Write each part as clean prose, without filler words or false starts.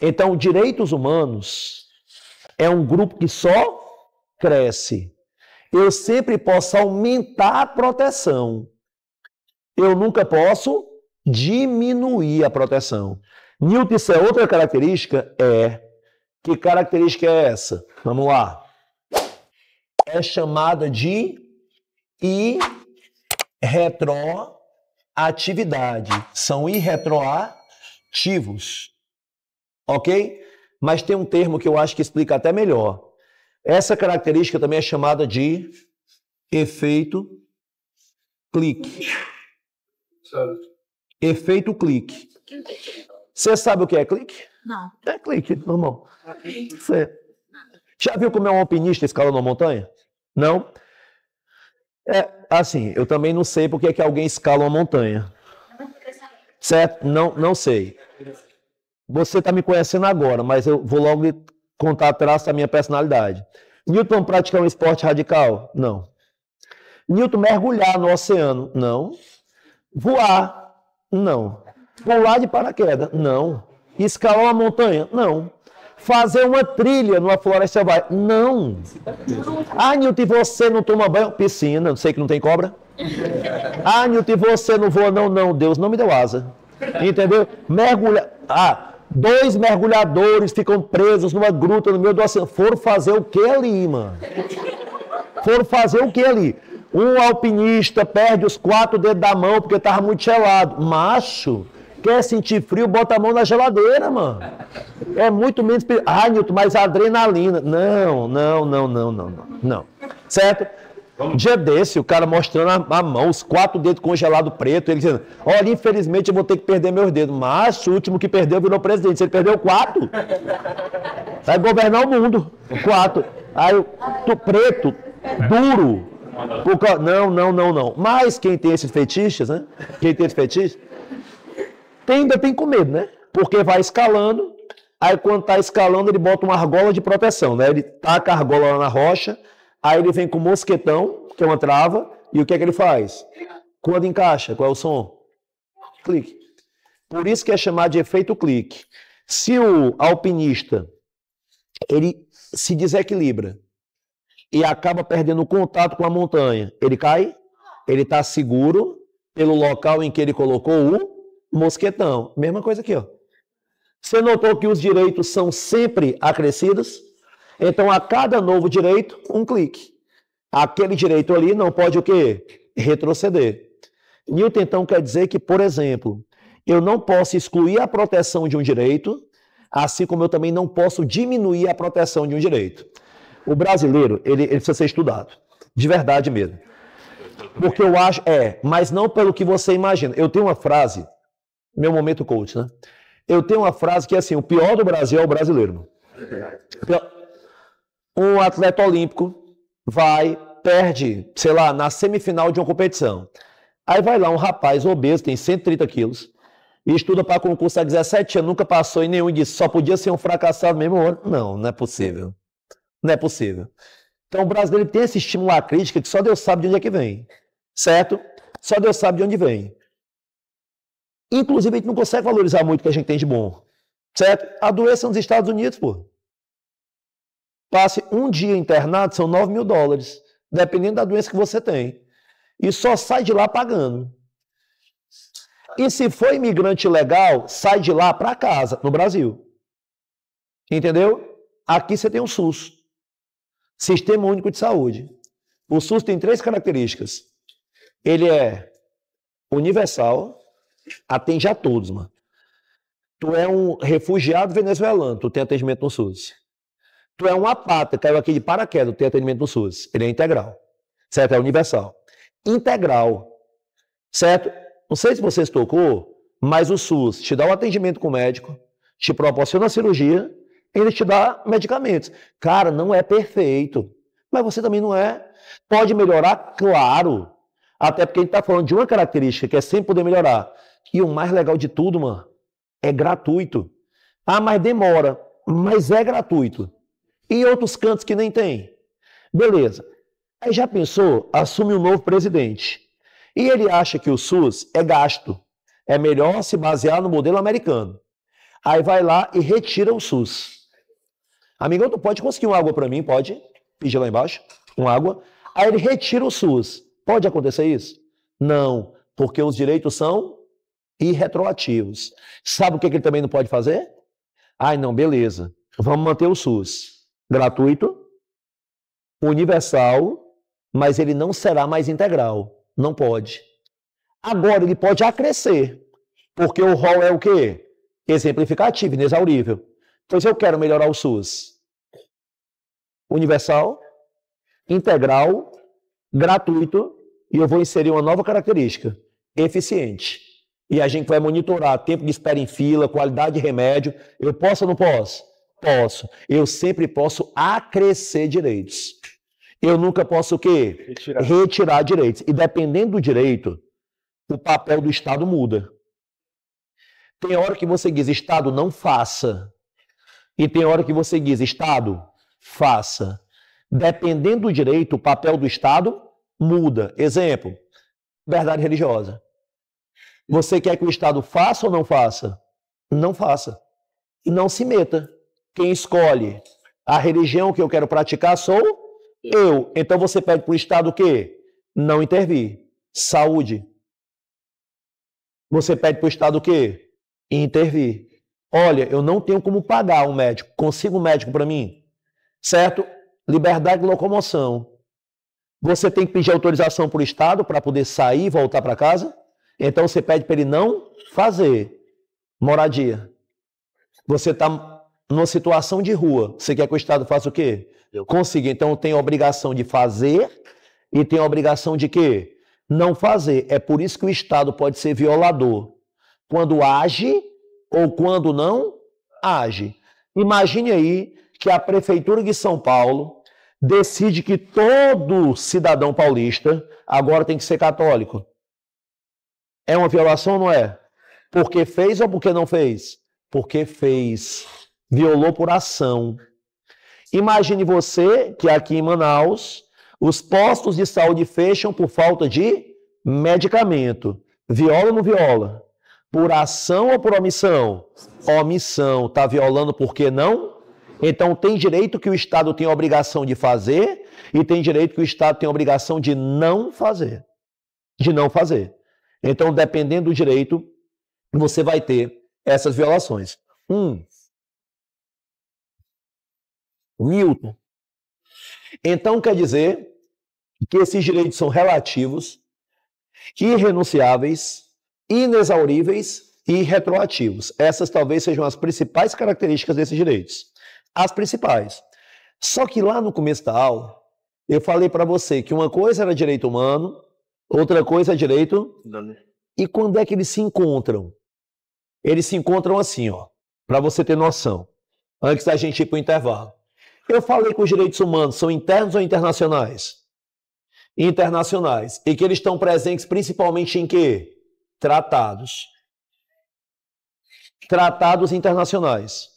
Então, direitos humanos é um grupo que só cresce. Eu sempre posso aumentar a proteção. Eu nunca posso diminuir a proteção. Newton, isso é outra característica? É. Que característica é essa? Vamos lá. É chamada de irretroatividade. São irretroativos. Ok? Mas tem um termo que eu acho que explica até melhor. Essa característica também é chamada de efeito clique. Efeito clique. Você sabe o que é clique? Não. É clique, normal. Você já viu como é um alpinista escalando uma montanha? Não? É assim, eu também não sei porque é que alguém escala uma montanha. Certo? Não sei. Você está me conhecendo agora, mas eu vou logo lhe contar atrás da minha personalidade. Newton praticar um esporte radical? Não. Newton mergulhar no oceano? Não. Voar? Não. Pular de paraquedas? Não. Escalar uma montanha? Não. Fazer uma trilha numa floresta selvagem? Não. Ah, Newton, você não toma banho? Piscina, não sei que não tem cobra. Ah, Newton, você não voa? Não, não, Deus não me deu asa. Entendeu? Mergulhar. Ah, 2 mergulhadores ficam presos numa gruta no meio do oceano. Foram fazer o que ali, mano? Foram fazer o que ali? Um alpinista perde os 4 dedos da mão porque estava muito gelado. Macho, quer sentir frio, bota a mão na geladeira, mano. É muito menos... Ah, Newton, mas a adrenalina... Não. Certo? Um dia desse, o cara mostrando a mão, os 4 dedos congelados preto, ele dizendo, olha, infelizmente eu vou ter que perder meus dedos. Mas o último que perdeu virou presidente. Se ele perdeu 4, vai governar o mundo. 4. Aí o preto, duro. Não. Mas quem tem esses fetiches, né? Quem tem esses fetiches, ainda tem com medo, né? Porque vai escalando, aí quando tá escalando ele bota uma argola de proteção, né? Ele taca a argola lá na rocha, aí ele vem com o mosquetão, que é uma trava, e o que é que ele faz? Quando encaixa, qual é o som? Clique. Por isso que é chamado de efeito clique. Se o alpinista, ele se desequilibra e acaba perdendo o contato com a montanha, ele cai, ele está seguro pelo local em que ele colocou o mosquetão. Mesma coisa aqui, ó. Você notou que os direitos são sempre acrescidos? Então, a cada novo direito, um clique. Aquele direito ali não pode o quê? Retroceder. Newton, então, quer dizer que, por exemplo, eu não posso excluir a proteção de um direito, assim como eu também não posso diminuir a proteção de um direito. O brasileiro, ele precisa ser estudado. De verdade mesmo. Porque eu acho... mas não pelo que você imagina. Eu tenho uma frase, meu momento coach, né? Eu tenho uma frase que é assim, o pior do Brasil é o brasileiro. Um atleta olímpico perde, sei lá, na semifinal de uma competição. Aí vai lá um rapaz obeso, tem 130 quilos, e estuda para concurso há 17 anos, nunca passou em nenhum e disse, só podia ser um fracassado mesmo. Não é possível. Não é possível. Então o brasileiro tem esse estímulo à crítica que só Deus sabe de onde é que vem. Certo? Só Deus sabe de onde vem. Inclusive, a gente não consegue valorizar muito o que a gente tem de bom. Certo? A doença nos Estados Unidos, pô. Passe um dia internado, são $9.000. Dependendo da doença que você tem. E só sai de lá pagando. E se for imigrante ilegal, sai de lá para casa, no Brasil. Entendeu? Aqui você tem o SUS. Sistema Único de Saúde. O SUS tem 3 características. Ele é universal, atende a todos, mano. Tu é um refugiado venezuelano, tu tem atendimento no SUS. Tu é um apátrida, caiu aqui de paraquedas, tu tem atendimento no SUS. Ele é integral. Certo? É universal. Integral. Certo? Não sei se você se tocou, mas o SUS te dá um atendimento com o médico, te proporciona a cirurgia, e ainda te dá medicamentos. Cara, não é perfeito. Mas você também não é. Pode melhorar? Claro. Até porque a gente está falando de uma característica que é sempre poder melhorar. E o mais legal de tudo, mano, é gratuito. Ah, mas demora. Mas é gratuito. E outros cantos que nem tem. Beleza. Aí já pensou? Assume um novo presidente. E ele acha que o SUS é gasto. É melhor se basear no modelo americano. Aí vai lá e retira o SUS. Amigão, tu pode conseguir uma água para mim? Pode? Pedir lá embaixo, uma água. Aí ele retira o SUS. Pode acontecer isso? Não, porque os direitos são irretroativos. Sabe o que ele também não pode fazer? Ai, não, beleza. Vamos manter o SUS gratuito, universal, mas ele não será mais integral. Não pode. Agora, ele pode acrescer, porque o rol é o quê? Exemplificativo, inexaurível. Pois eu quero melhorar o SUS. Universal, integral, gratuito, e eu vou inserir uma nova característica, eficiente. E a gente vai monitorar tempo de espera em fila, qualidade de remédio. Eu posso ou não posso? Posso. Eu sempre posso acrescer direitos. Eu nunca posso o quê? Retirar direitos. E dependendo do direito, o papel do Estado muda. Tem hora que você diz, Estado, não faça. E tem hora que você diz, Estado, faça. Dependendo do direito, o papel do Estado muda. Exemplo, liberdade religiosa. Você quer que o Estado faça ou não faça? Não faça. E não se meta. Quem escolhe a religião que eu quero praticar sou eu. Então você pede para o Estado o quê? Não intervir. Saúde. Você pede para o Estado o quê? Intervir. Olha, eu não tenho como pagar um médico. Consiga um médico para mim? Certo? Liberdade de locomoção. Você tem que pedir autorização para o Estado para poder sair e voltar para casa? Então você pede para ele não fazer. Moradia. Você está numa situação de rua. Você quer que o Estado faça o quê? Consiga. Então tem a obrigação de fazer e tem a obrigação de quê? Não fazer. É por isso que o Estado pode ser violador. Quando age ou quando não age. Imagine aí que a Prefeitura de São Paulo decide que todo cidadão paulista agora tem que ser católico. É uma violação ou não é? Porque fez ou porque não fez? Porque fez. Violou por ação. Imagine você que aqui em Manaus, os postos de saúde fecham por falta de medicamento. Viola ou não viola? Por ação ou por omissão? Omissão. Está violando por que não? Então tem direito que o Estado tem a obrigação de fazer e tem direito que o Estado tem a obrigação de não fazer. De não fazer. Então, dependendo do direito, você vai ter essas violações. Newton. Então, quer dizer que esses direitos são relativos, irrenunciáveis, inexauríveis e retroativos. Essas talvez sejam as principais características desses direitos. As principais. Só que lá no começo da aula, eu falei para você que uma coisa era direito humano, outra coisa é direito... E quando é que eles se encontram? Eles se encontram assim, ó, para você ter noção. Antes da gente ir para o intervalo. Eu falei que os direitos humanos são internos ou internacionais? Internacionais. E que eles estão presentes principalmente em quê? Tratados. Tratados internacionais.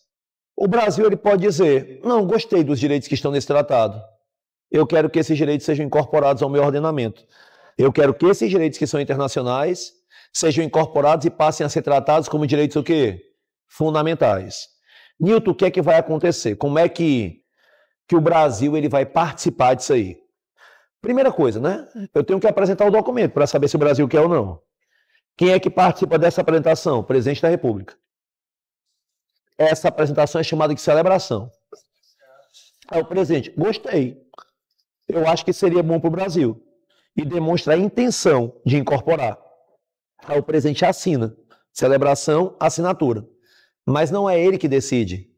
O Brasil ele pode dizer, não, gostei dos direitos que estão nesse tratado. Eu quero que esses direitos sejam incorporados ao meu ordenamento. Eu quero que esses direitos que são internacionais sejam incorporados e passem a ser tratados como direitos o quê? Fundamentais. Newton, o que é que vai acontecer? Como é que o Brasil ele vai participar disso aí? Primeira coisa, né? Eu tenho que apresentar o documento para saber se o Brasil quer ou não. Quem é que participa dessa apresentação? O presidente da República. Essa apresentação é chamada de celebração. Aí o presidente, gostei. Eu acho que seria bom para o Brasil. E demonstra a intenção de incorporar. Aí o presidente assina. Celebração, assinatura. Mas não é ele que decide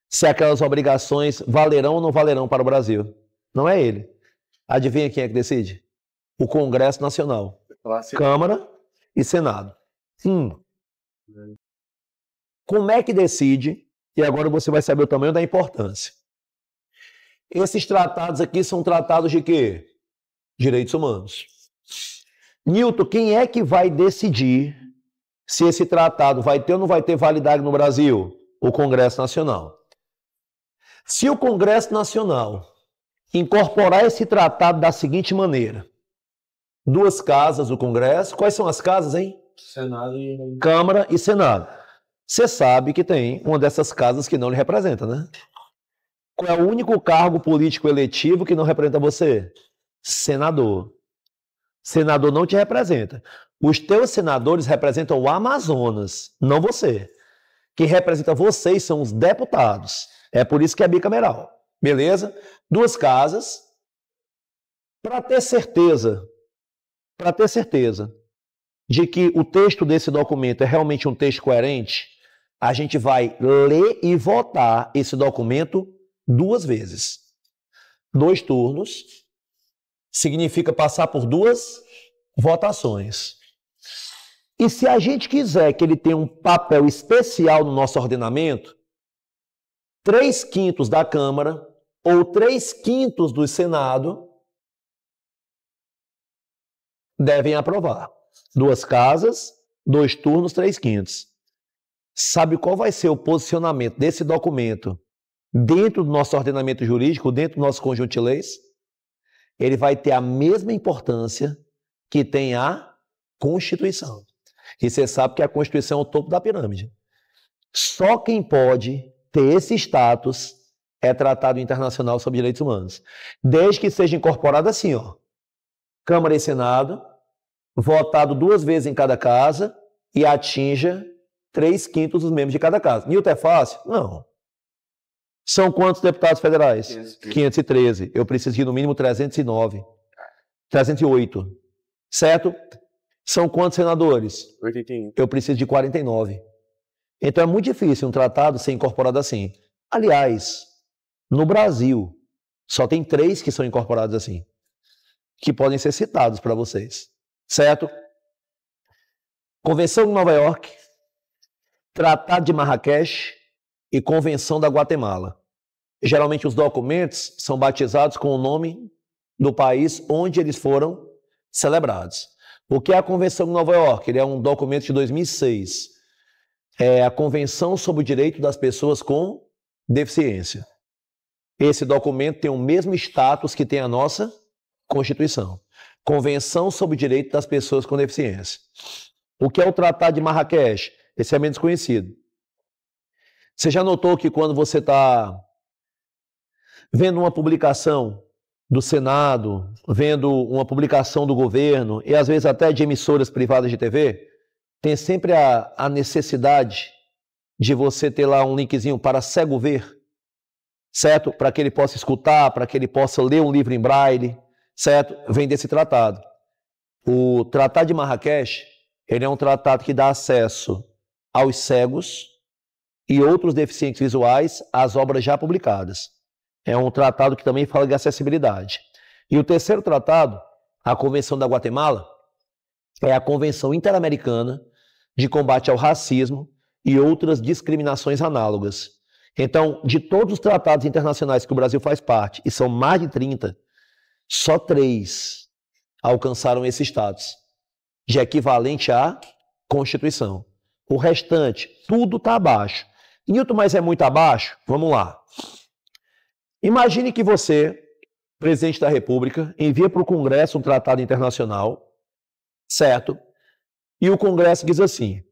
se aquelas obrigações valerão ou não valerão para o Brasil. Não é ele. Adivinha quem é que decide? O Congresso Nacional. Câmara e Senado. Como é que decide? E agora você vai saber o tamanho da importância. Esses tratados aqui são tratados de quê? Direitos humanos. Newton, quem é que vai decidir se esse tratado vai ter ou não vai ter validade no Brasil? O Congresso Nacional. Se o Congresso Nacional incorporar esse tratado da seguinte maneira, duas casas do Congresso, quais são as casas, hein? Senado e... Câmara e Senado. Você sabe que tem uma dessas casas que não lhe representa, né? Qual é o único cargo político eletivo que não representa você? Senador. Senador não te representa. Os teus senadores representam o Amazonas, não você. Quem representa vocês são os deputados. É por isso que é bicameral. Beleza? 2 casas. Para ter certeza de que o texto desse documento é realmente um texto coerente, a gente vai ler e votar esse documento 2 vezes. 2 turnos significa passar por 2 votações. E se a gente quiser que ele tenha um papel especial no nosso ordenamento, 3/5 da Câmara ou 3/5 do Senado devem aprovar. 2 casas, 2 turnos, 3/5. Sabe qual vai ser o posicionamento desse documento dentro do nosso ordenamento jurídico, dentro do nosso conjunto de leis? Ele vai ter a mesma importância que tem a Constituição. E você sabe que a Constituição é o topo da pirâmide. Só quem pode ter esse status é Tratado Internacional sobre Direitos Humanos. Desde que seja incorporado assim, ó. Câmara e Senado, votado 2 vezes em cada casa e atinja 3/5 dos membros de cada casa. Nilton, é fácil? Não. São quantos deputados federais? 513. Eu preciso de no mínimo 309. 308. Certo? São quantos senadores? 81. Eu preciso de 49. Então é muito difícil um tratado ser incorporado assim. Aliás, no Brasil, só tem 3 que são incorporados assim, que podem ser citados para vocês. Certo? Convenção de Nova York, Tratado de Marrakech e Convenção da Guatemala. Geralmente os documentos são batizados com o nome do país onde eles foram celebrados. O que é a Convenção de Nova York? Ele é um documento de 2006. É a Convenção sobre o Direito das Pessoas com Deficiência. Esse documento tem o mesmo status que tem a nossa Constituição. Convenção sobre o Direito das Pessoas com Deficiência. O que é o Tratado de Marrakech? Esse é menos conhecido. Você já notou que quando você está vendo uma publicação do Senado, vendo uma publicação do governo, e às vezes até de emissoras privadas de TV, tem sempre a necessidade de você ter lá um linkzinho para cego ver, certo? Para que ele possa escutar, para que ele possa ler um livro em braille, certo? Vem desse tratado. O Tratado de Marrakech, ele é um tratado que dá acesso aos cegos e outros deficientes visuais às obras já publicadas. É um tratado que também fala de acessibilidade. E o terceiro tratado, a Convenção da Guatemala, é a Convenção Interamericana de Combate ao Racismo e outras discriminações análogas. Então, de todos os tratados internacionais que o Brasil faz parte, e são mais de 30, só 3 alcançaram esse status de equivalente à Constituição. O restante, tudo está abaixo. Nilton, mas é muito abaixo? Vamos lá. Imagine que você, presidente da República, envia para o Congresso um tratado internacional, certo? E o Congresso diz assim,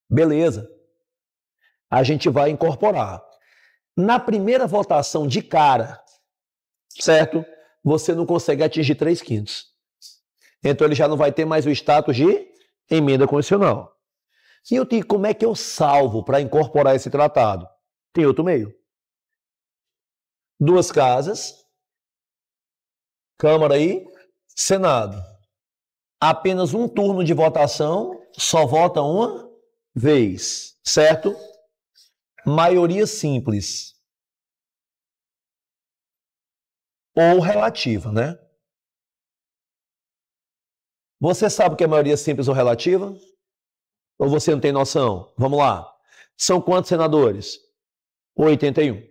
beleza, a gente vai incorporar. Na primeira votação de cara, certo? Você não consegue atingir 3/5. Então ele já não vai ter mais o status de emenda constitucional. E como é que eu salvo para incorporar esse tratado? Tem outro meio. 2 casas, Câmara e Senado. Apenas um turno de votação, só vota uma vez, certo? Maioria simples. Ou relativa, né? Você sabe o que é maioria simples ou relativa? Ou você não tem noção? Vamos lá. São quantos senadores? 81.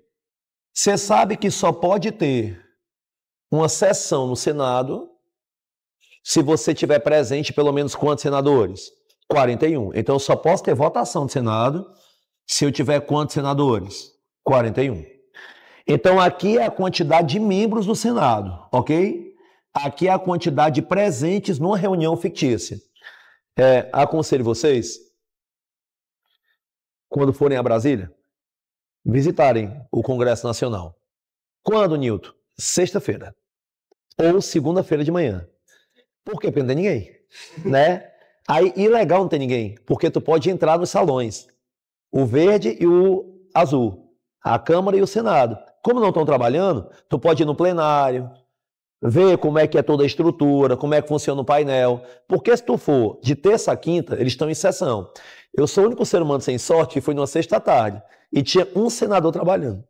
Você sabe que só pode ter uma sessão no Senado se você tiver presente pelo menos quantos senadores? 41. Então eu só posso ter votação do Senado se eu tiver quantos senadores? 41. Então aqui é a quantidade de membros do Senado, ok? Aqui é a quantidade de presentes numa reunião fictícia. aconselho vocês, quando forem a Brasília, visitarem o Congresso Nacional. Quando, Nilton? Sexta-feira. Ou segunda-feira de manhã. Por quê? Porque não tem ninguém, né? Aí, ilegal não tem ninguém, porque tu pode entrar nos salões. O verde e o azul. A Câmara e o Senado. Como não estão trabalhando, tu pode ir no plenário, ver como é que é toda a estrutura, como é que funciona o painel. Porque se tu for de terça a quinta, eles estão em sessão. Eu sou o único ser humano sem sorte que foi numa sexta-tarde e tinha um senador trabalhando.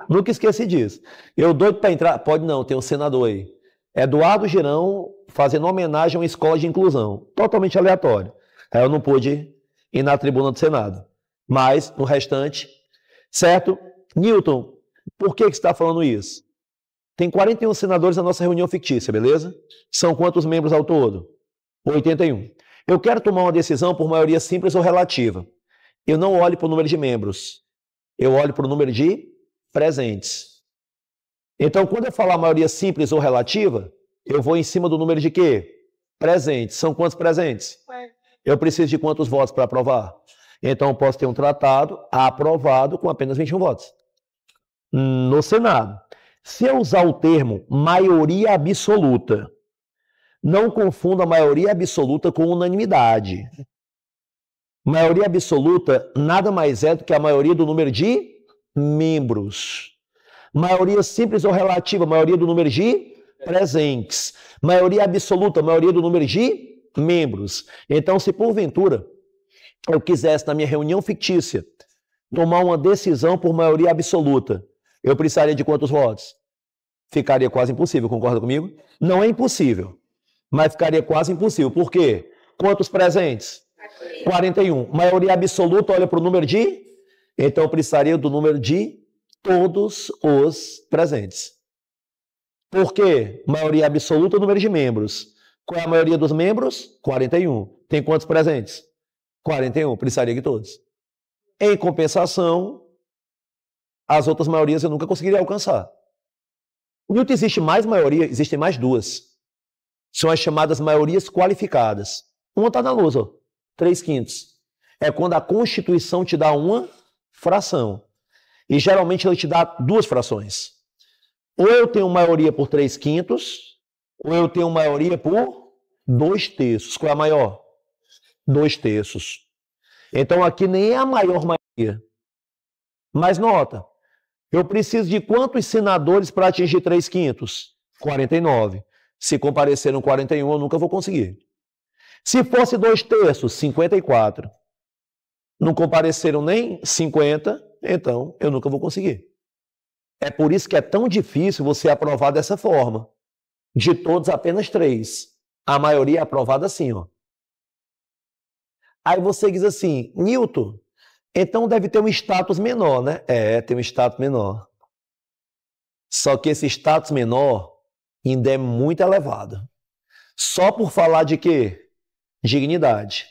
Nunca esqueci disso. Eu doido para entrar, pode não, tem um senador aí. Eduardo Girão fazendo homenagem a uma escola de inclusão. Totalmente aleatório. Aí eu não pude ir na tribuna do Senado. Mas, no restante, certo? Nilton, por que você está falando isso? Tem 41 senadores na nossa reunião fictícia, beleza? São quantos membros ao todo? 81. Eu quero tomar uma decisão por maioria simples ou relativa. Eu não olho para o número de membros. Eu olho para o número de presentes. Então, quando eu falar maioria simples ou relativa, eu vou em cima do número de quê? Presentes. São quantos presentes? Eu preciso de quantos votos para aprovar? Então, eu posso ter um tratado aprovado com apenas 21 votos. No Senado. Se eu usar o termo maioria absoluta, não confunda a maioria absoluta com unanimidade. Maioria absoluta nada mais é do que a maioria do número de membros. Maioria simples ou relativa, maioria do número de presentes. Maioria absoluta, maioria do número de membros. Então, se porventura eu quisesse, na minha reunião fictícia, tomar uma decisão por maioria absoluta, eu precisaria de quantos votos? Ficaria quase impossível, concorda comigo? Não é impossível, mas ficaria quase impossível. Por quê? Quantos presentes? 41. Maioria absoluta, olha para o número de... Então, eu precisaria do número de todos os presentes. Por quê? Maioria absoluta, o número de membros. Qual é a maioria dos membros? 41. Tem quantos presentes? 41. Precisaria de todos. Em compensação, as outras maiorias eu nunca conseguiria alcançar. Newton, existe mais maioria, existem mais duas. São as chamadas maiorias qualificadas. Uma está na lousa, 3/5. É quando a Constituição te dá uma fração. E geralmente ela te dá duas frações. Ou eu tenho maioria por 3/5, ou eu tenho maioria por 2/3. Qual é a maior? 2/3. Então aqui nem é a maior maioria. Mas nota, eu preciso de quantos senadores para atingir 3/5? 49. Se compareceram 41, eu nunca vou conseguir. Se fosse 2/3, 54. Não compareceram nem 50, então eu nunca vou conseguir. É por isso que é tão difícil você aprovar dessa forma. De todos, apenas 3. A maioria é aprovada assim, ó. Aí você diz assim, Newton, então deve ter um status menor, né? Tem um status menor. Só que esse status menor ainda é muito elevado. Só por falar de quê? Dignidade.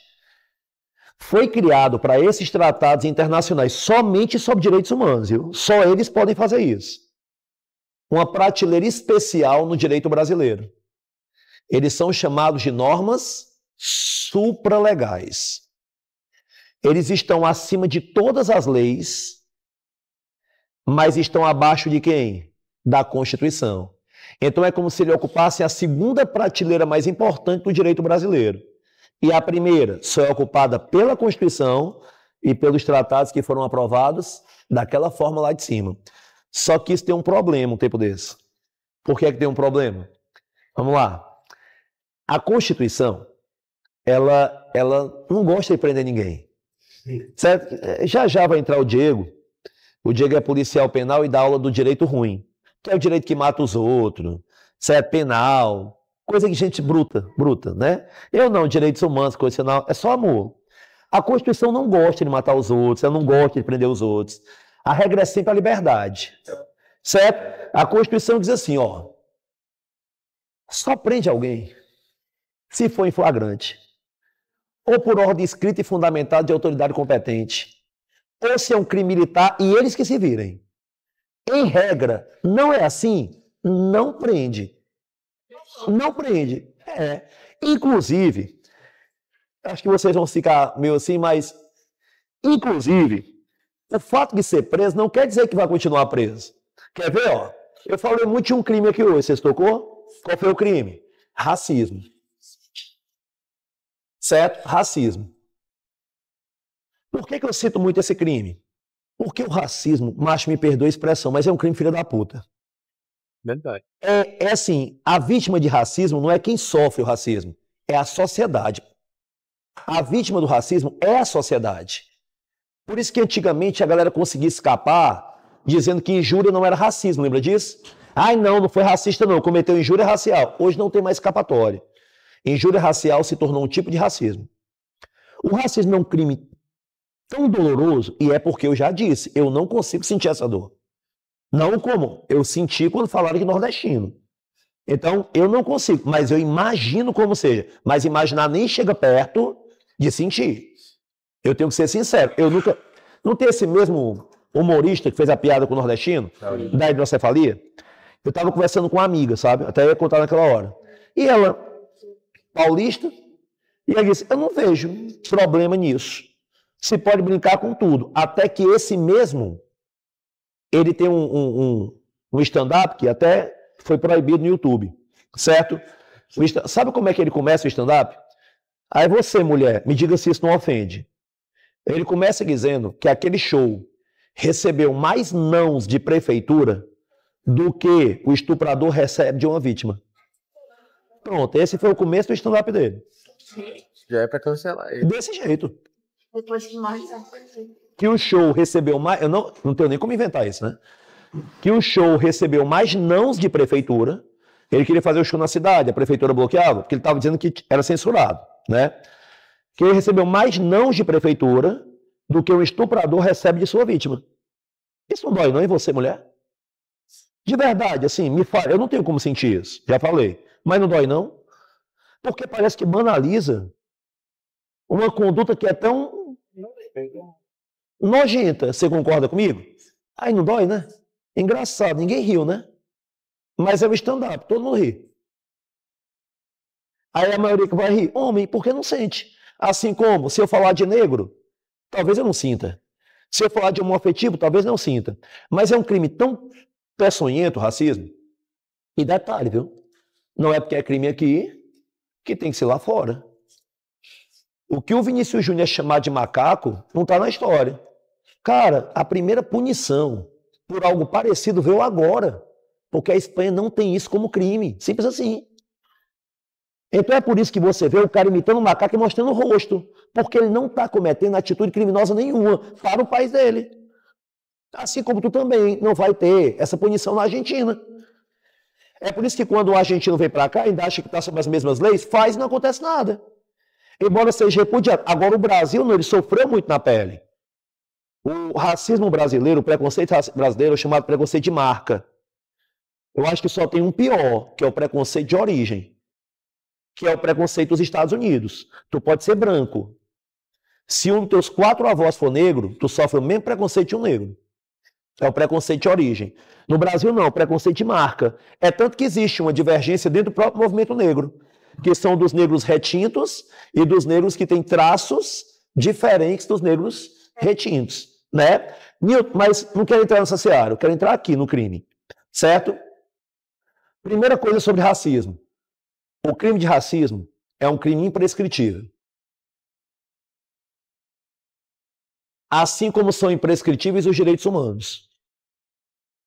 Foi criado para esses tratados internacionais somente sobre direitos humanos, viu? Só eles podem fazer isso. Uma prateleira especial no direito brasileiro. Eles são chamados de normas supralegais. Eles estão acima de todas as leis, mas estão abaixo de quem? Da Constituição. Então é como se ele ocupasse a segunda prateleira mais importante do direito brasileiro. E a primeira só é ocupada pela Constituição e pelos tratados que foram aprovados daquela forma lá de cima. Só que isso tem um problema um tempo desse. Por que é que tem um problema? Vamos lá. A Constituição, ela não gosta de prender ninguém. Certo? Já vai entrar o Diego. O Diego é policial penal e dá aula do direito ruim, que é o direito que mata os outros, certo? Penal, coisa de gente bruta, né? Eu não, direitos humanos, constitucional, é só amor. A Constituição não gosta de matar os outros, ela não gosta de prender os outros. A regra é sempre a liberdade, certo? A Constituição diz assim, ó, só prende alguém se for em flagrante, ou por ordem escrita e fundamentada de autoridade competente, ou se é um crime militar e eles que se virem. Em regra, não é assim, não prende. Não prende. Inclusive, Acho que vocês vão ficar meio assim, mas, inclusive, o fato de ser preso não quer dizer que vai continuar preso. Quer ver, ó? Eu falei muito de um crime aqui hoje, vocês tocou? Qual foi o crime? Racismo. Certo? Racismo. Por que eu cito muito esse crime? Porque o racismo, macho, me perdoa a expressão, mas é um crime filho da puta. Verdade. É assim, a vítima de racismo não é quem sofre o racismo, é a sociedade. A vítima do racismo é a sociedade. Por isso que antigamente a galera conseguia escapar dizendo que injúria não era racismo, lembra disso? Ai, não foi racista não, cometeu injúria racial. Hoje não tem mais escapatória. Injúria racial se tornou um tipo de racismo. O racismo é um crime tão doloroso, e é porque eu já disse, eu não consigo sentir essa dor. Não como eu senti quando falaram de nordestino. Então, eu não consigo, mas eu imagino como seja. Mas imaginar nem chega perto de sentir. Eu tenho que ser sincero. Eu nunca... Não tem esse mesmo humorista que fez a piada com o nordestino, da hidrocefalia? Eu estava conversando com uma amiga, sabe? Até ia contar naquela hora. E ela, paulista, e ela disse, eu não vejo problema nisso. Se pode brincar com tudo. Até que esse mesmo, ele tem um stand-up que até foi proibido no YouTube, certo? Sabe como é que ele começa o stand-up? Aí você, mulher, me diga se isso não ofende. Ele começa dizendo que aquele show recebeu mais nãos de prefeitura do que o estuprador recebe de uma vítima. Pronto, esse foi o começo do stand-up dele. Já é pra cancelar ele. Desse jeito. Depois que mais. Que o show recebeu mais... Eu não tenho nem como inventar isso, né? Que o show recebeu mais nãos de prefeitura. Ele queria fazer o show na cidade, a prefeitura bloqueava, porque ele estava dizendo que era censurado, né? Que ele recebeu mais nãos de prefeitura do que o estuprador recebe de sua vítima. Isso não dói não em você, mulher? De verdade, assim, me fala, eu não tenho como sentir isso, já falei. Mas não dói não? Porque parece que banaliza uma conduta que é tão nojenta. Você concorda comigo? Aí não dói, né? Engraçado, ninguém riu, né? Mas é o stand-up, todo mundo ri. Aí a maioria que vai rir, homem, por que não sente? Assim como, se eu falar de negro, talvez eu não sinta. Se eu falar de homoafetivo, talvez não sinta. Mas é um crime tão peçonhento, o racismo. E detalhe, viu? Não é porque é crime aqui que tem que ser lá fora. O que o Vinícius Júnior chamar de macaco não está na história. Cara, a primeira punição por algo parecido veio agora. Porque a Espanha não tem isso como crime. Simples assim. Então é por isso que você vê o cara imitando o macaco e mostrando o rosto. Porque ele não está cometendo atitude criminosa nenhuma para o país dele. Assim como tu também não vai ter essa punição na Argentina. É por isso que quando o argentino vem para cá, ainda acha que está sob as mesmas leis, faz e não acontece nada. Embora seja repudiado. Agora o Brasil, não, ele sofreu muito na pele. O racismo brasileiro, o preconceito brasileiro é chamado preconceito de marca. Eu acho que só tem um pior, que é o preconceito de origem. Que é o preconceito dos Estados Unidos. Tu pode ser branco. Se um dos teus 4 avós for negro, tu sofre o mesmo preconceito de um negro. É o preconceito de origem. No Brasil não, o preconceito de marca. É tanto que existe uma divergência dentro do próprio movimento negro, que são dos negros retintos e dos negros que têm traços diferentes dos negros retintos, né? Mas não quero entrar nessa seara, eu quero entrar aqui no crime, certo? Primeira coisa sobre racismo. O crime de racismo é um crime imprescritível. Assim como são imprescritíveis os direitos humanos.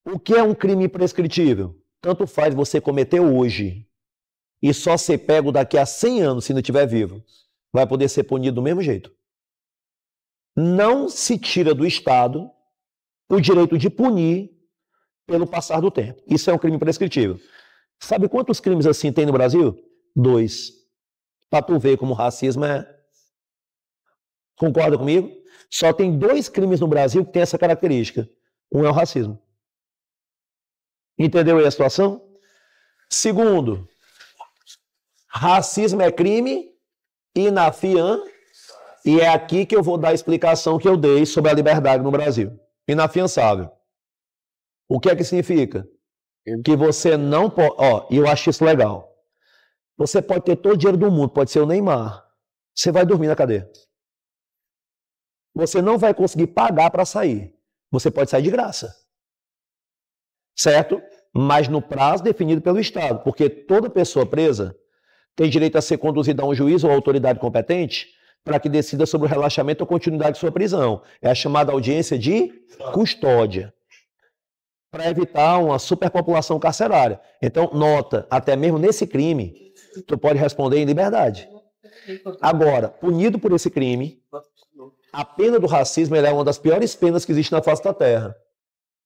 O que é um crime imprescritível? Tanto faz você cometer hoje e só ser pego daqui a 100 anos, se não estiver vivo, vai poder ser punido do mesmo jeito. Não se tira do Estado o direito de punir pelo passar do tempo. Isso é um crime imprescritível. Sabe quantos crimes assim tem no Brasil? 2. Para tu ver como o racismo é... Concorda comigo? Só tem 2 crimes no Brasil que tem essa característica. Um é o racismo. Entendeu aí a situação? Segundo, racismo é crime inafiançável. E é aqui que eu vou dar a explicação que eu dei sobre a liberdade no Brasil. Inafiançável. O que é que significa? Que você não pode... Ó, e eu acho isso legal. Você pode ter todo o dinheiro do mundo, pode ser o Neymar. você vai dormir na cadeia. Você não vai conseguir pagar para sair. Você pode sair de graça. Certo? Mas no prazo definido pelo Estado, porque toda pessoa presa tem direito a ser conduzida a um juiz ou autoridade competente para que decida sobre o relaxamento ou continuidade de sua prisão. É a chamada audiência de custódia, para evitar uma superpopulação carcerária. Então, nota, até mesmo nesse crime, tu pode responder em liberdade. Agora, punido por esse crime, a pena do racismo ela é uma das piores penas que existe na face da Terra,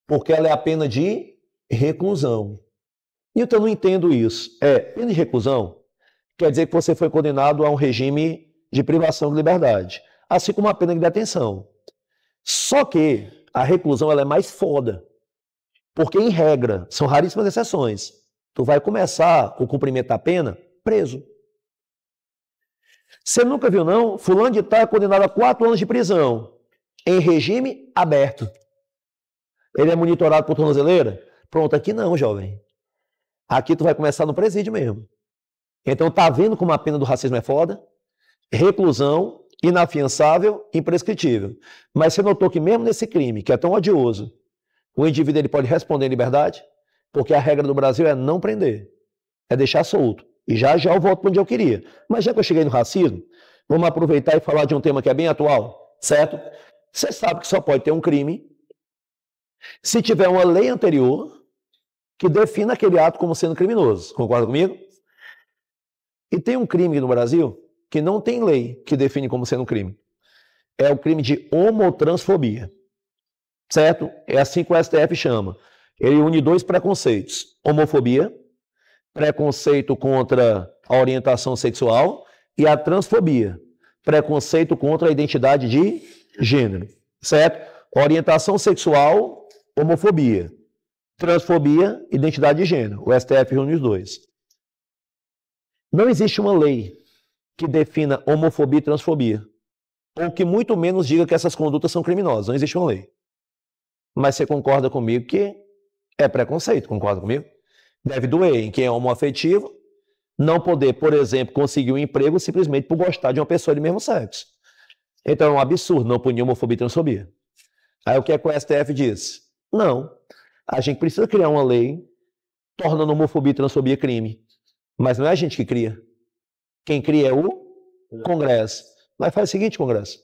porque ela é a pena de reclusão. Então, eu não entendo isso. Pena de reclusão quer dizer que você foi condenado a um regime de privação de liberdade, assim como a pena de detenção. Só que a reclusão ela é mais foda, porque, em regra, são raríssimas exceções, tu vai começar o cumprimento da pena preso. Você nunca viu, não? Fulano de tal é condenado a 4 anos de prisão, em regime aberto. Ele é monitorado por tornozeleira? Pronto, aqui não, jovem. Aqui tu vai começar no presídio mesmo. Então, tá vendo como a pena do racismo é foda? Reclusão, inafiançável, imprescritível. Mas você notou que mesmo nesse crime, que é tão odioso, o indivíduo ele pode responder em liberdade? Porque a regra do Brasil é não prender, é deixar solto. E já eu volto para onde eu queria. Mas já que eu cheguei no racismo, vamos aproveitar e falar de um tema que é bem atual, certo? Você sabe que só pode ter um crime se tiver uma lei anterior que defina aquele ato como sendo criminoso. Concorda comigo? E tem um crime no Brasil que não tem lei que define como sendo um crime. É o crime de homotransfobia. Certo? É assim que o STF chama. Ele une 2 preconceitos. Homofobia, preconceito contra a orientação sexual, e a transfobia, preconceito contra a identidade de gênero. Certo? Orientação sexual, homofobia. Transfobia, identidade de gênero. O STF reúne os 2. Não existe uma lei que defina homofobia e transfobia, ou que muito menos diga que essas condutas são criminosas. Não existe uma lei. Mas você concorda comigo que é preconceito, concorda comigo? Deve doer em quem é homoafetivo não poder, por exemplo, conseguir um emprego simplesmente por gostar de uma pessoa de mesmo sexo. Então é um absurdo não punir homofobia e transfobia. Aí o que é que o STF diz? Não, a gente precisa criar uma lei tornando homofobia e transfobia crime. Mas não é a gente que cria. Quem cria é o Congresso. Mas faz o seguinte, Congresso.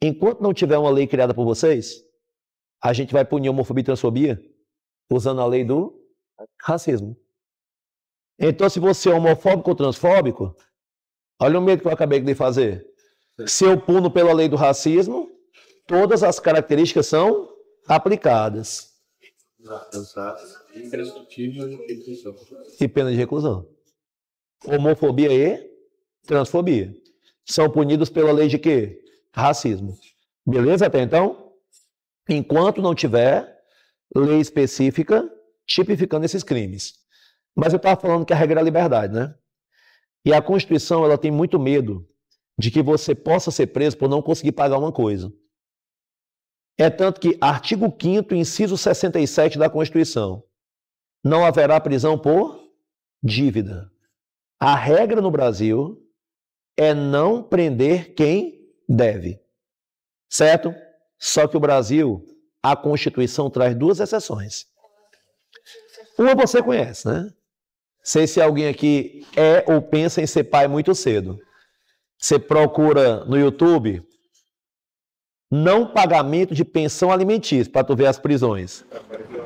Enquanto não tiver uma lei criada por vocês, a gente vai punir homofobia e transfobia usando a lei do racismo. Então, se você é homofóbico ou transfóbico, olha o medo que eu acabei de fazer. Se eu puno pela lei do racismo, todas as características são aplicadas. E pena de reclusão. Homofobia e transfobia são punidos pela lei de quê? Racismo. Beleza até então? Enquanto não tiver lei específica tipificando esses crimes. Mas eu estava falando que a regra é a liberdade, né? E a Constituição ela tem muito medo de que você possa ser preso por não conseguir pagar uma coisa. É tanto que artigo 5º, inciso 67 da Constituição, não haverá prisão por dívida. A regra no Brasil é não prender quem deve. Certo? Só que o Brasil, a Constituição traz 2 exceções. Uma você conhece, né? Sei se alguém aqui é ou pensa em ser pai muito cedo. Você procura no YouTube não pagamento de pensão alimentícia para tu ver as prisões.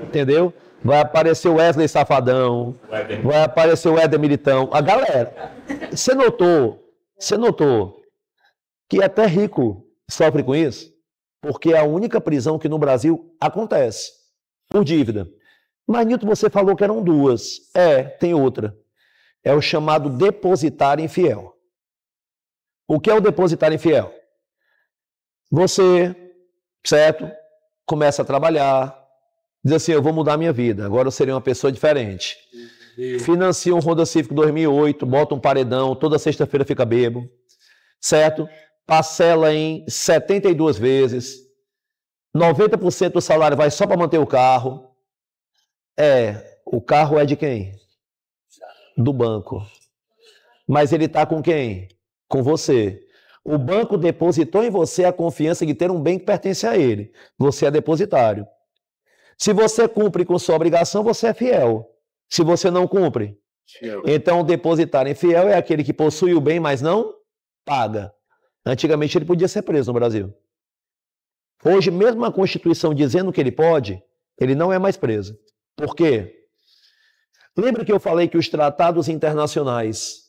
Entendeu? Vai aparecer o Wesley Safadão, vai aparecer o Éder Militão. A galera, você notou que até rico sofre com isso? Porque é a única prisão que no Brasil acontece, por dívida. Mas, Nilton, você falou que eram 2. Tem outra. É o chamado depositário infiel. O que é o depositário infiel? Você, certo, começa a trabalhar, diz assim, eu vou mudar minha vida, agora eu serei uma pessoa diferente. Financia um Honda Civic 2008, bota um paredão, toda sexta-feira fica bêbado, certo? Parcela em 72 vezes, 90% do salário vai só para manter o carro. O carro é de quem? Do banco. Mas ele está com quem? Com você. O banco depositou em você a confiança de ter um bem que pertence a ele. Você é depositário. Se você cumpre com sua obrigação, você é fiel. Se você não cumpre, então o depositário infiel é aquele que possui o bem, mas não paga. Antigamente ele podia ser preso no Brasil. Hoje, mesmo a Constituição dizendo que ele pode, ele não é mais preso. Por quê? Lembra que eu falei que os tratados internacionais,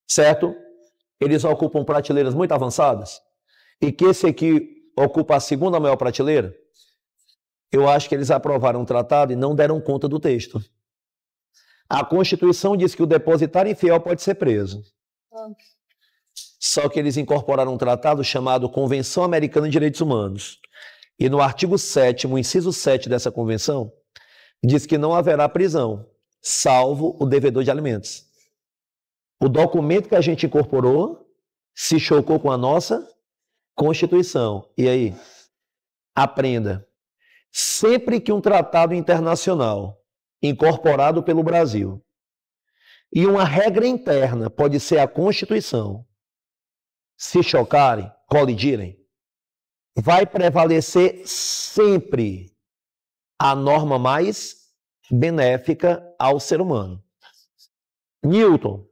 certo? Eles ocupam prateleiras muito avançadas? E que esse aqui ocupa a segunda maior prateleira? Eu acho que eles aprovaram um tratado e não deram conta do texto. A Constituição diz que o depositário infiel pode ser preso. Só que eles incorporaram um tratado chamado Convenção Americana de Direitos Humanos. E no artigo 7º, inciso 7 dessa convenção, diz que não haverá prisão, salvo o devedor de alimentos. O documento que a gente incorporou se chocou com a nossa Constituição. E aí? Aprenda. Sempre que um tratado internacional incorporado pelo Brasil e uma regra interna, pode ser a Constituição, se chocarem, colidirem, vai prevalecer sempre a norma mais benéfica ao ser humano. Newton,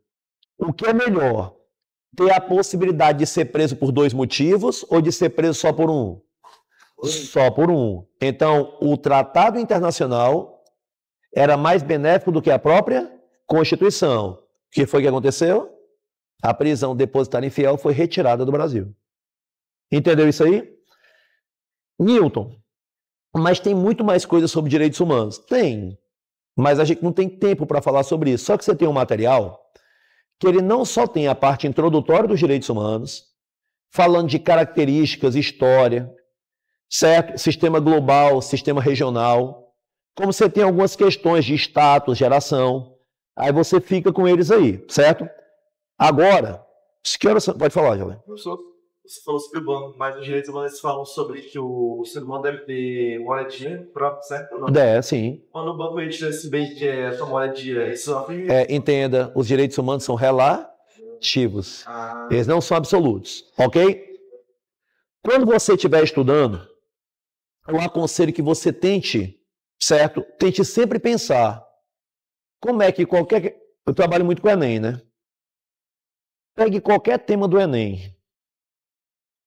o que é melhor? Ter a possibilidade de ser preso por 2 motivos ou de ser preso só por um? Só por um. Então, o tratado internacional era mais benéfico do que a própria Constituição. O que foi que aconteceu? A prisão depositária infiel foi retirada do Brasil. Entendeu isso aí? Newton, mas tem muito mais coisas sobre direitos humanos. Tem, mas a gente não tem tempo para falar sobre isso. Só que você tem um material que ele não só tem a parte introdutória dos direitos humanos, falando de características, história, certo? Sistema global, sistema regional, como você tem algumas questões de status, geração, aí você fica com eles aí, certo? Agora, que hora você pode falar, Jovem? Professor, você falou sobre o banco, mas os direitos humanos falam sobre que o ser humano deve ter moedinha própria, certo? Não. É, sim. Quando o banco retira esse bem que é essa moedinha, isso entenda, os direitos humanos são relativos. Eles não são absolutos, ok? Quando você estiver estudando, eu aconselho que você tente, certo? Tente sempre pensar como é que qualquer... Eu trabalho muito com o Enem, né? Pegue qualquer tema do Enem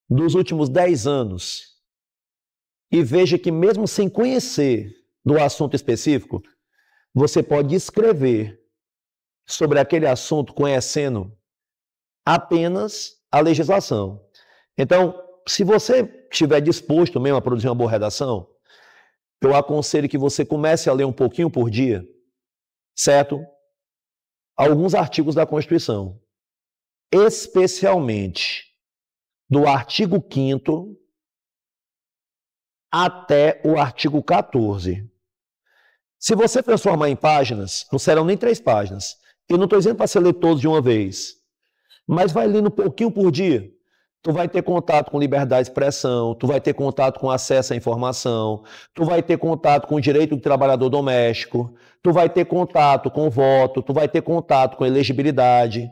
dos últimos 10 anos e veja que mesmo sem conhecer do assunto específico, você pode escrever sobre aquele assunto conhecendo apenas a legislação. Então, se você estiver disposto mesmo a produzir uma boa redação, eu aconselho que você comece a ler um pouquinho por dia, certo? Alguns artigos da Constituição, especialmente do artigo 5º até o artigo 14. Se você transformar em páginas, não serão nem 3 páginas. Eu não estou dizendo para você ler todos de uma vez, mas vai lendo um pouquinho por dia. Tu vai ter contato com liberdade de expressão, tu vai ter contato com acesso à informação, tu vai ter contato com o direito do trabalhador doméstico, tu vai ter contato com o voto, tu vai ter contato com elegibilidade.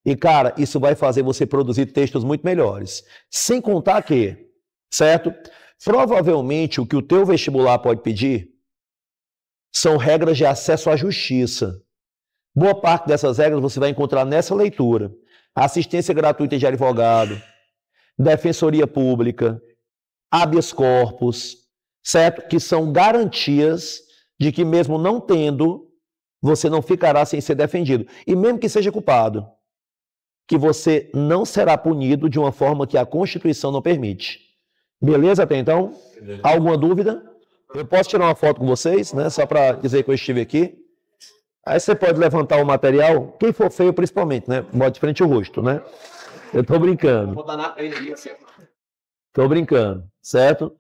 E, cara, isso vai fazer você produzir textos muito melhores. Sem contar que, certo? Provavelmente o que o teu vestibular pode pedir são regras de acesso à justiça. Boa parte dessas regras você vai encontrar nessa leitura. Assistência gratuita de advogado, defensoria pública, habeas corpus, certo? Que são garantias de que mesmo não tendo, você não ficará sem ser defendido. E mesmo que seja culpado, que você não será punido de uma forma que a Constituição não permite. Beleza até então? Alguma dúvida? Eu posso tirar uma foto com vocês, né? Só para dizer que eu estive aqui. Aí você pode levantar o material, quem for feio principalmente, né? Bote frente o rosto, né? Eu tô brincando. Tô brincando, certo?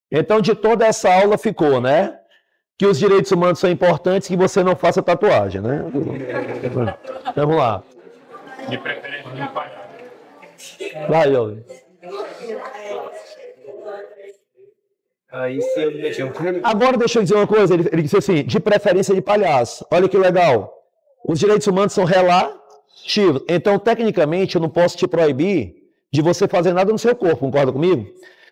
Então, de toda essa aula ficou, né? Que os direitos humanos são importantes, que você não faça tatuagem, né? Vamos lá. De preferência de palhaço. Vai, Jovem. Aí sim, eu deixei um... Agora deixa eu dizer uma coisa, ele disse assim, de preferência de palhaço. Olha que legal. Os direitos humanos são relativos. Então, tecnicamente, eu não posso te proibir de você fazer nada no seu corpo, concorda comigo?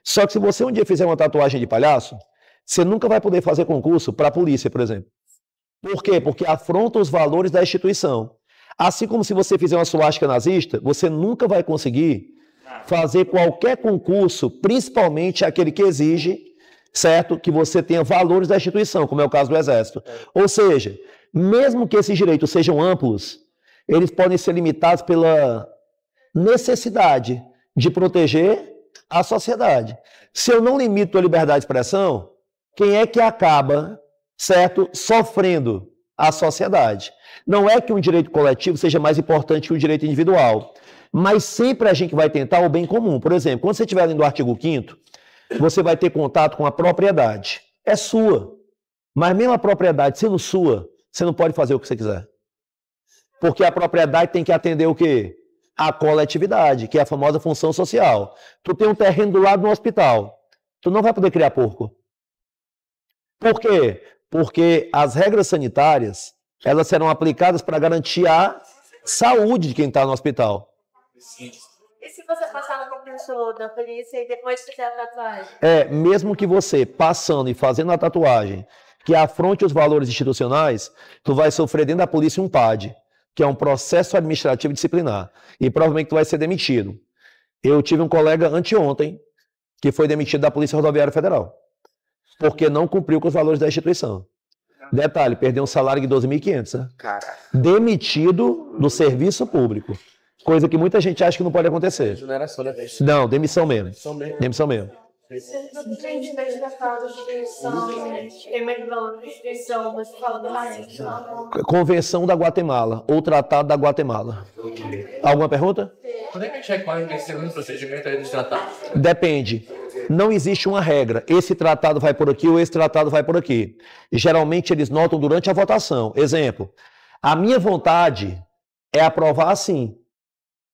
Só que se você um dia fizer uma tatuagem de palhaço, você nunca vai poder fazer concurso para a polícia, por exemplo. Por quê? Porque afronta os valores da instituição. Assim como se você fizer uma suástica nazista, você nunca vai conseguir fazer qualquer concurso, principalmente aquele que exige, certo, que você tenha valores da instituição, como é o caso do Exército. Ou seja, mesmo que esses direitos sejam amplos, eles podem ser limitados pela necessidade de proteger a sociedade. Se eu não limito a liberdade de expressão, quem é que acaba, certo, sofrendo? A sociedade. Não é que um direito coletivo seja mais importante que o direito individual, mas sempre a gente vai tentar o bem comum. Por exemplo, quando você estiver lendo o artigo 5º, você vai ter contato com a propriedade. É sua. Mas mesmo a propriedade sendo sua, você não pode fazer o que você quiser. Porque a propriedade tem que atender o quê? A coletividade, que é a famosa função social. Tu tem um terreno do lado do hospital. Tu não vai poder criar porco. Por quê? Porque as regras sanitárias, elas serão aplicadas para garantir a saúde de quem está no hospital. E se você passar no concurso da polícia e depois fizer a tatuagem? Mesmo que você passando e fazendo a tatuagem que afronte os valores institucionais, tu vai sofrer dentro da polícia um PAD, que é um processo administrativo disciplinar. E provavelmente tu vai ser demitido. Eu tive um colega anteontem que foi demitido da Polícia Rodoviária Federal, porque não cumpriu com os valores da instituição. Detalhe, perdeu um salário de 12.500, né? Caraca. Demitido do serviço público. Coisa que muita gente acha que não pode acontecer. Não era só, né? Não, demissão mesmo. Demissão mesmo. Gente, desde a fala de instituição, tem medo da instituição, mas fala da Convenção da Guatemala, ou Tratado da Guatemala. Alguma pergunta? Quando é que a gente recorre nesse segundo procedimento aí dos tratados? Depende. Não existe uma regra. Esse tratado vai por aqui ou esse tratado vai por aqui. E, geralmente eles notam durante a votação. Exemplo, a minha vontade é aprovar assim.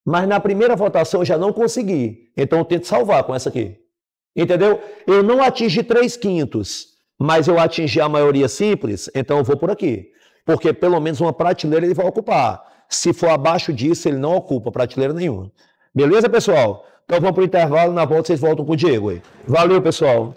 Mas na primeira votação eu já não consegui. Então eu tento salvar com essa aqui. Entendeu? Eu não atingi 3/5, mas eu atingi a maioria simples, então eu vou por aqui. Porque pelo menos uma prateleira ele vai ocupar. Se for abaixo disso, ele não ocupa prateleira nenhuma. Beleza, pessoal? Então vamos para o intervalo, na volta vocês voltam com o Diego aí. Valeu, pessoal.